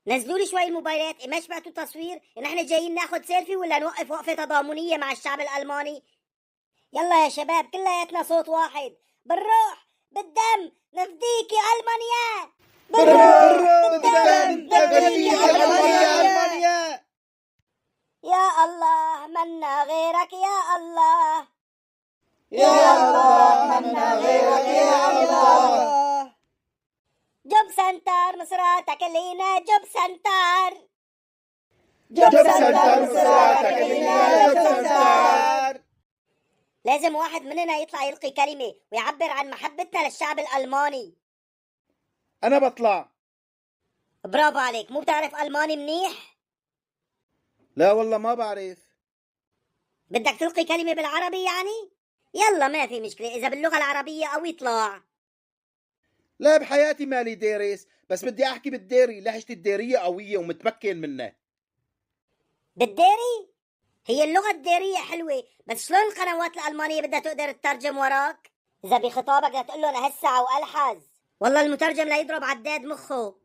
نزلوا لي شوي الموبايلات، ما شبعتوا تصوير؟ نحن جايين ناخذ سيلفي ولا نوقف وقفة تضامنية مع الشعب الألماني؟ يلا يا شباب كلياتنا صوت واحد، بالروح بالدم نفديك يا ألمانيا. بالروح بالدم نفديك يا ألمانيا. يا الله منا غيرك يا الله، يا الله منا غيرك يا الله. جوب سنتر مصراتك لينا، جوب سنتر. جوب سنتر مصراتك لينا، جوب سنتر. لازم واحد مننا يطلع يلقي كلمة ويعبر عن محبتنا للشعب الألماني. أنا بطلع. برافو عليك، مو بتعرف ألماني منيح؟ لا والله ما بعرف. بدك تلقي كلمة بالعربي يعني؟ يلا ما في مشكلة، إذا باللغة العربية أو يطلع. لا بحياتي مالي دارس، بس بدي أحكي بالداري، لهجتي الدارية قوية ومتمكن منها. بالداري؟ هي اللغة الدارية حلوة، بس شلون القنوات الألمانية بدها تقدر تترجم وراك؟ إذا بخطابك بدها تقول لهم هالساعة وألحظ، والله المترجم لا يضرب عداد مخه.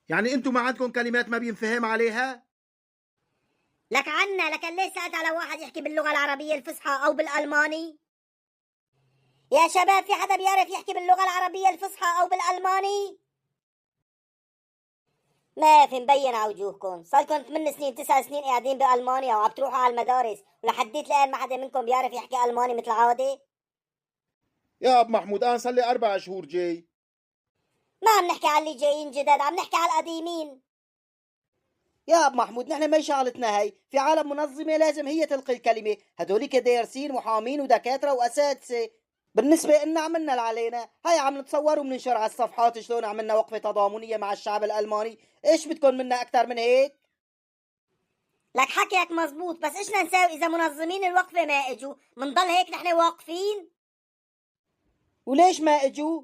يعني أنتم ما عندكم كلمات ما بينفهم عليها؟ لك عنا، لكن ليش سألت على واحد يحكي باللغة العربية الفصحى أو بالألماني؟ يا شباب في حدا بيعرف يحكي باللغة العربية الفصحى أو بالألماني؟ ما في مبين على وجوهكم، صاركم 8 سنين 9 سنين قاعدين بألمانيا وعم تروحوا على المدارس، ولحديت الآن ما حدا منكم بيعرف يحكي ألماني مثل عادة؟ يا أب محمود أنا صار لي 4 شهور جاي. ما عم نحكي على اللي جايين جدد، عم نحكي على القديمين. يا اب محمود نحن ما شغلتنا هي، في عالم منظمة لازم هي تلقي الكلمة، هدوليك دارسين محامين ودكاترة وأساتذة. بالنسبة لنا عملنا اللي علينا، هاي عم نتصور وبننشر على الصفحات شلون عملنا وقفة تضامنية مع الشعب الألماني، ايش بدكم منا أكثر من هيك؟ لك حكيك مزبوط، بس ايش نساوي إذا منظمين الوقفة ما اجوا؟ منضل هيك نحن واقفين؟ وليش ما اجوا؟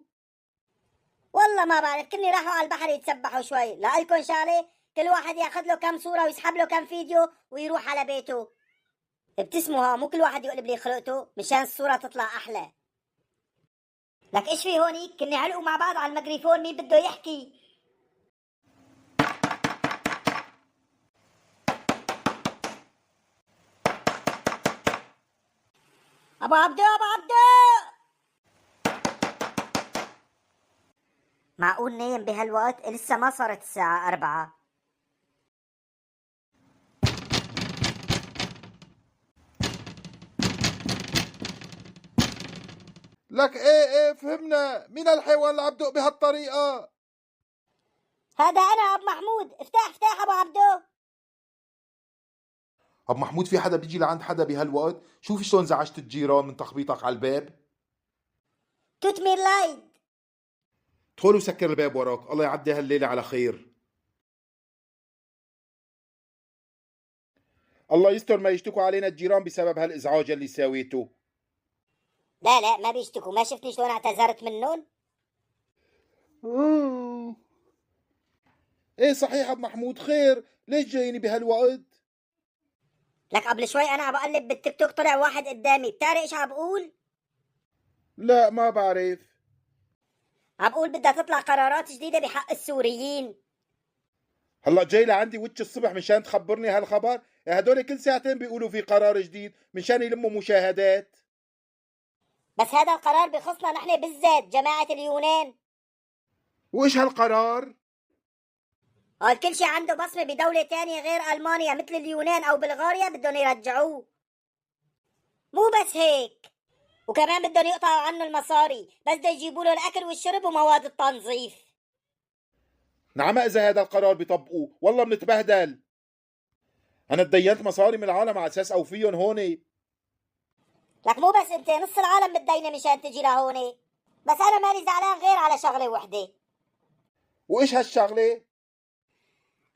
والله ما بعرف، كني راحوا على البحر يتسبحوا شوي. لقلكن شغلة، كل واحد ياخذ له كم صورة ويسحب له كم فيديو ويروح على بيته. ابتسموا ها، مو كل واحد يقلب لي خلقته مشان الصورة تطلع أحلى. لك ايش في هونيك؟ كني علقوا مع بعض على الميكروفون، مين بده يحكي؟ ابو عبدو ابو عبدو، معقول نايم بهالوقت؟ لسه ما صارت الساعة 4. لك إيه فهمنا، مين الحيوان اللي عم بدق بهالطريقة؟ هذا أنا أبو محمود، افتح أبو عبدو. أب محمود في حدا بيجي لعند حدا بهالوقت؟ شوف شلون زعجت الجيران من تخبيطك على الباب. توت مير لايد. ادخل وسكر الباب وراك، الله يعدي هالليلة على خير. الله يستر ما يشتكوا علينا الجيران بسبب هالإزعاج اللي ساويته. لا ما بيشتكوا، ما شفتني شلون اعتذرت منهم؟ ايه صحيح ابو محمود، خير ليش جايني بهالوقت؟ لك قبل شوي أنا عم بقلب بالتيك توك طلع واحد قدامي، بتعرف إيش عم بقول؟ لا ما بعرف. عم بقول بدها تطلع قرارات جديدة بحق السوريين. هلا جاي لعندي وجه الصبح مشان تخبرني هالخبر؟ هدول كل ساعتين بيقولوا في قرار جديد مشان يلموا مشاهدات. بس هذا القرار بخصنا نحن بالذات، جماعة اليونان. وايش هالقرار؟ قال كل شي عنده بصمة بدولة تانية غير ألمانيا مثل اليونان أو بلغاريا بدهم يرجعوه. مو بس هيك، وكمان بدهم يقطعوا عنه المصاري، بس بده يجيبوا له الأكل والشرب ومواد التنظيف. نعم اذا هذا القرار بيطبقوه والله بنتبهدل. انا تدينت مصاري من العالم على اساس اوفيهم هون. لك مو بس انت، نص العالم بتدينه مشان تجي لهون. بس انا مالي زعلان غير على شغله وحده. وايش هالشغله؟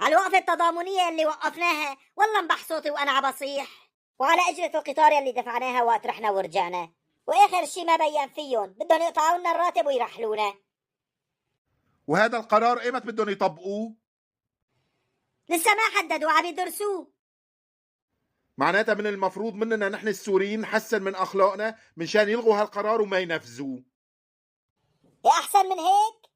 على الوقفه التضامنيه اللي وقفناها، والله انبح صوتي وانا عبصيح. وعلى اجره القطار اللي دفعناها وقت رحنا ورجعنا، واخر شي ما بين فيهم بدهم يقطعوا لنا الراتب ويرحلونا. وهذا القرار ايمت بدهم يطبقوه؟ لسه ما حددوا، عم يدرسوه. معناتها من المفروض مننا نحن السوريين نحسن من اخلاقنا منشان يلغوا هالقرار وما ينفذوه. يا احسن من هيك.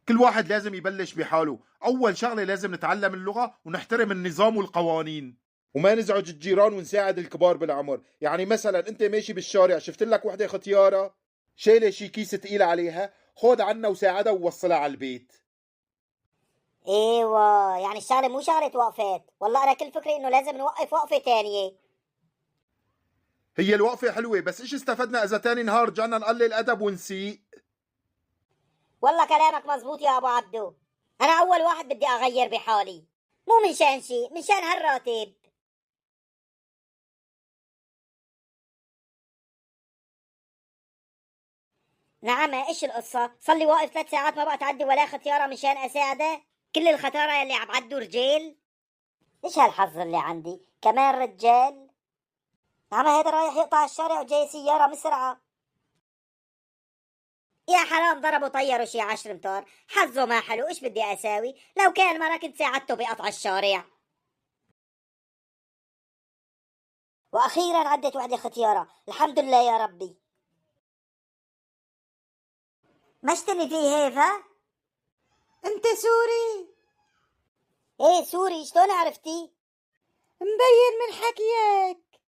كل واحد لازم يبلش بحاله. أول شغلة لازم نتعلم اللغة ونحترم النظام والقوانين، وما نزعج الجيران ونساعد الكبار بالعمر. يعني مثلا انت ماشي بالشارع شفت لك وحدة ختيارة شايلة شي كيس تقيل عليها، خود عنا وساعدها ووصلها على البيت. ايوه، يعني الشغله مو شغله وقفات. والله انا كل فكري انه لازم نوقف وقفه تانية. هي الوقفة حلوة، بس ايش استفدنا اذا تاني نهار رجعنا نقلل ادب ونسيء؟ والله كلامك مزبوط يا ابو عبدو. انا اول واحد بدي اغير بحالي، مو من شان شيء، من شان هالراتب. نعم، ايش القصة؟ صار لي واقف 3 ساعات ما بقى تعدي ولا ختيارة مشان اساعده. كل الختارة اللي عم عدوا رجال. ايش هالحظ اللي عندي كمان رجال؟ نعم، هذا رايح يقطع الشارع وجاي سيارة مسرعة. يا حرام، ضربوا طيروا شي 10 امتار. حظه ما حلو، ايش بدي اساوي؟ لو كان مرة كنت ساعدته بقطع الشارع. واخيرا عدت وحدة ختيارة، الحمد لله يا ربي. مشتني فيه هيفا. انت سوري؟ ايه سوري، شلون عرفتي؟ مبين من حكيك.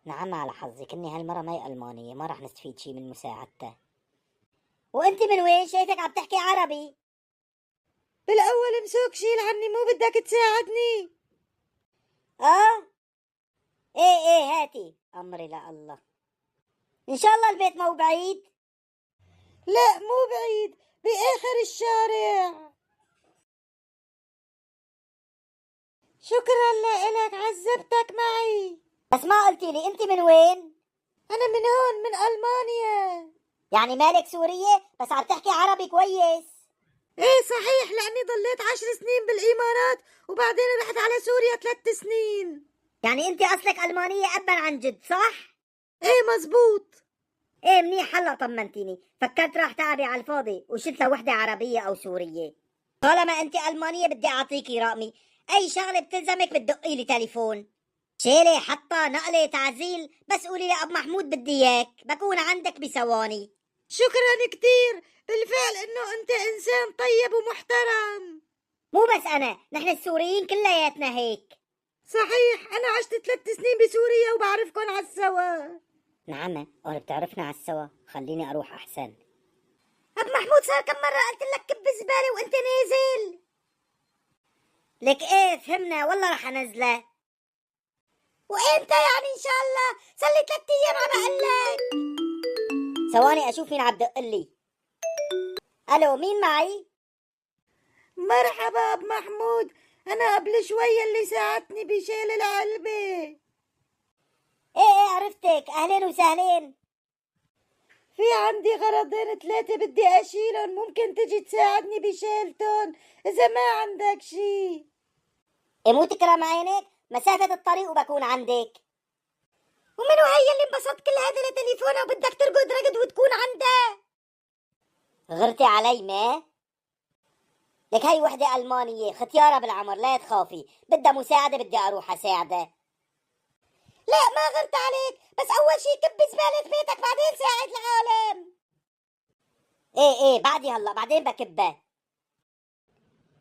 نعم، على حظك اني هالمرة ماي المانية، ما راح نستفيد شي من مساعدته. وانت من وين؟ شايفك عم تحكي عربي. بالاول مسوك شيل عني، مو بدك تساعدني؟ اه، ايه هاتي امري الله. ان شاء الله البيت مو بعيد. لا مو بعيد، باخر الشارع. شكرا لك، عذبتك معي. بس ما قلتي لي انت من وين؟ انا من هون، من المانيا. يعني مالك سورية بس عم تحكي عربي كويس. ايه صحيح، لاني ضليت 10 سنين بالامارات وبعدين رحت على سوريا 3 سنين. يعني انت اصلك المانية ابا عن جد، صح؟ ايه مزبوط. ايه منيح، هلا طمنتيني. فكرت راح تعبي على الفاضي وشلت له وحدة عربية او سورية. طالما انت المانية بدي اعطيكي رقمي. اي شغلة بتلزمك بتدقي لي تليفون. شيلة حطة نقلة تعزيل، بس قولي لي ابو محمود بدي اياك بكون عندك بثواني. شكرا كتير، بالفعل انه انت انسان طيب ومحترم. مو بس انا، نحن السوريين كلياتنا هيك. صحيح، انا عشت 3 سنين بسوريا وبعرفكن عالسوا. نعم، قول بتعرفنا على السوا. خليني اروح احسن. ابو محمود صار كم مرة قلت لك كب زبالة وانت نازل. لك ايه فهمنا، والله رح انزله. وامتى يعني ان شاء الله؟ صار لي 3 ايام عم اقلك. ثواني اشوف مين عم بدق لي. الو، مين معي؟ مرحبا اب محمود، انا قبل شوية اللي ساعدتني بشيل العلبة. ايه عرفتك، اهلين وسهلين. في عندي غرضين 3 بدي اشيلهم، ممكن تجي تساعدني بشيلتهم اذا ما عندك شي؟ إيه مو تكرم عينك، مسافة الطريق وبكون عندك. ومنو هي اللي انبسط كل هذا لتليفونه وبدك ترقد رقد وتكون عنده؟ غرتي علي ما؟ لك هاي وحدة ألمانية ختيارة بالعمر، لا تخافي. بدها مساعدة بدي أروح أساعدها. لا ما غرت عليك، بس أول شي كب زبالة بيتك بعدين ساعد العالم. ايه بعدي هلا، بعدين بكبها.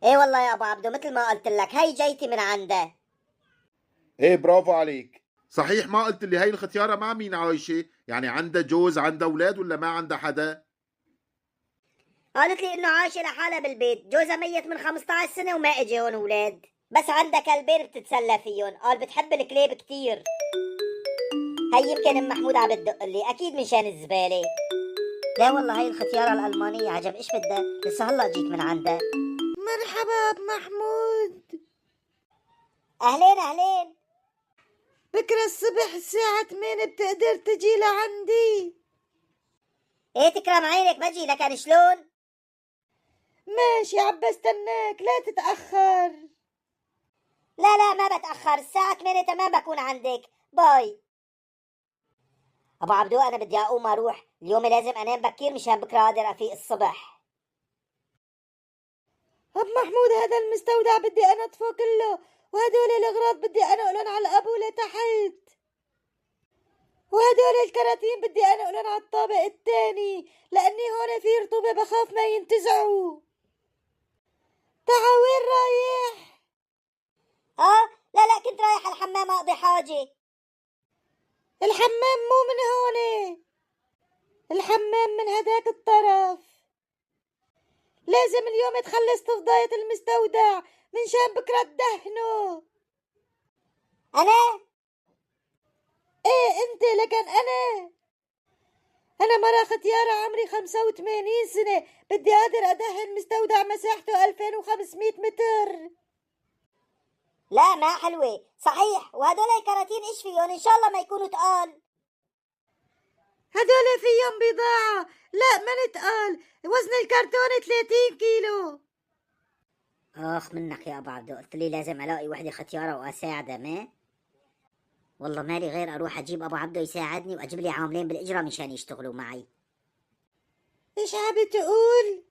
ايه والله يا ابو عبدو، مثل ما قلت لك هي جيتي من عنده. ايه برافو عليك. صحيح ما قلت لي هي الختيارة مع مين عايشة؟ يعني عندها جوز، عندها اولاد، ولا ما عندها حدا؟ قالت لي انه عايشه لحالها بالبيت، جوزها ميت من 15 سنة وما اجي هون اولاد، بس عندها كلبين بتتسلى فيهم، قال بتحب الكليب كتير. هي يمكن ام محمود عم بتدق لي، اكيد مشان الزبالة. لا والله هي الختيارة الألمانية عجب، ايش بدها؟ لسه هلا جيت من عندها. مرحبا اب محمود. اهلين اهلين. بكرة الصبح الساعة 8 بتقدر تجي لعندي؟ ايه تكرم عينك بجي، لكن شلون؟ ماشي، عم بستناك، لا تتأخر. لا ما بتأخر، الساعة 8 تمام بكون عندك. باي. ابو عبدو انا بدي اقوم اروح، اليوم لازم انام بكير مشان بكره اقدر افيق الصبح. اب محمود، هذا المستودع بدي انظفه كله، وهدول الاغراض بدي انقلن على الابولة تحت، وهدول الكراتين بدي انقلن على الطابق الثاني، لاني هون في رطوبة بخاف ما ينتزعوا. الحمام اقضي حاجة. الحمام مو من هون، الحمام من هداك الطرف. لازم اليوم تخلص تفضاية المستودع من شان بكرة تدهنه. انا ايه انت، لكن انا مرة ختيارة عمري 85 سنة، بدي قادر ادهن مستودع مساحته 2500 متر. لا ما حلوة صحيح، وهدول الكراتين ايش فيهم؟ ان شاء الله ما يكونوا تقال. هدول فيهم بضاعة، لا ما نتقال، وزن الكرتون 30 كيلو. اخ منك يا ابو عبدو، قلت لي لازم الاقي وحدة ختيارة واساعدها. ما والله مالي غير اروح اجيب ابو عبدو يساعدني واجيب لي عاملين بالاجرة مشان يشتغلوا معي. ايش عم تقول؟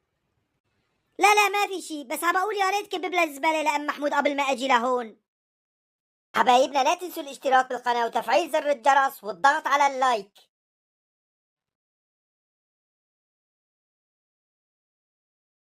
لا ما في شي، بس عم بقول يا ريت كبب للزبالة لأم محمود قبل ما اجي لهون. حبايبنا لا تنسوا الاشتراك بالقناة وتفعيل زر الجرس والضغط على اللايك.